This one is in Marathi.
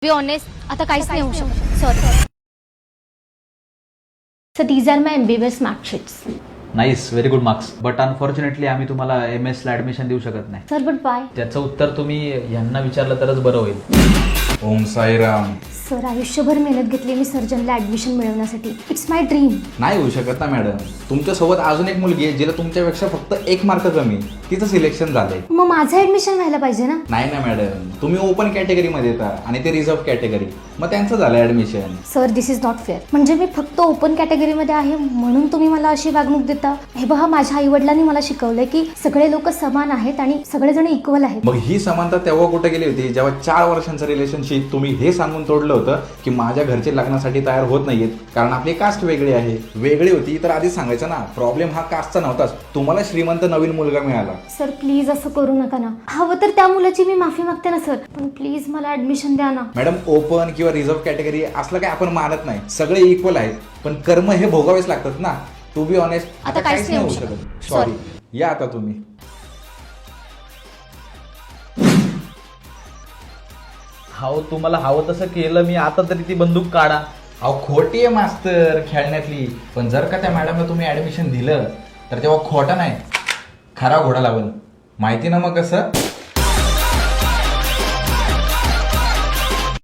बी ऑनेस्ट आता काहीच नाही होऊ शकत. Sorry. So these are my MBBS mark sheets. Nice, very good marks. But unfortunately आम्ही तुम्हाला MS ला ऍडमिशन देऊ शकत नाही. Sir, but why? त्याचं उत्तर तुम्ही यांना विचारलं तरच बरं होईल. ओम साईराम. सर, आयुष्यभर मेहनत घेतली मी सर्जनला ऍडमिशन मिळवण्यासाठी. It's my dream. नाही होऊ शकत ना मॅडम. तुमच्यासोबत अजून एक मुलगी आहे जिला तुमच्यापेक्षा फक्त 1 मार्क कमी, तिचं सिलेक्शन झालंय. मग माझं ऍडमिशन व्हायला पाहिजे ना? नाही ना मॅडम, तुम्ही ओपन कॅटेगरीमध्ये येता आणि ते रिझर्व्ह कॅटेगरी, मग त्यांचं झालं admission. Sir, this is not fair. म्हणजे मी फक्त ओपन कॅटेगरीमध्ये आहे म्हणून तुम्ही मला अशी वागणूक देता? हे बघा, माझ्या आई वडिलांनी मला शिकवलंय की सगळे लोक समान आहेत आणि सगळेजण इक्वल आहेत. मग ही समानता तेव्हा कुठे गेली होती जेव्हा 4 वर्षांचं रिलेशनशिप तुम्ही हे सांगून तोडलं होतं की माझ्या घरचे लग्नासाठी तयार होत नाहीयेत कारण आपली कास्ट वेगळी आहे. वेगळी होती तर आधीच सांगायचं ना. प्रॉब्लेम हा कास्टचा नव्हताच, तुम्हाला श्रीमंत नवीन मुलगा मिळाला. सर, प्लीज असं करू नका ना. हवं तर त्या मुलाची मी माफी मागते ना सर, पण प्लीज मला ऍडमिशन द्या ना. मॅडम, ओपन किंवा रिझर्व्ह कॅटेगरी असलं काय आपण मानत नाही, सगळे इक्वल आहेत, पण कर्म हे भोगावेच लागतात ना. टू बी ऑनेस्ट आता काहीच नाही होऊ शकत. सॉरी. या आता तुम्ही. हाव, तुम्हाला हवं तसं केलं मी. आता तरी ती बंदूक काढा. अहो, खोटी आहे मास्तर खेळण्यातली, पण जर का त्या मॅडमला तुम्ही ऍडमिशन दिलं तर तेव्हा खोटा नाही खरा घोडा लावल. माहिती ना मग कसं.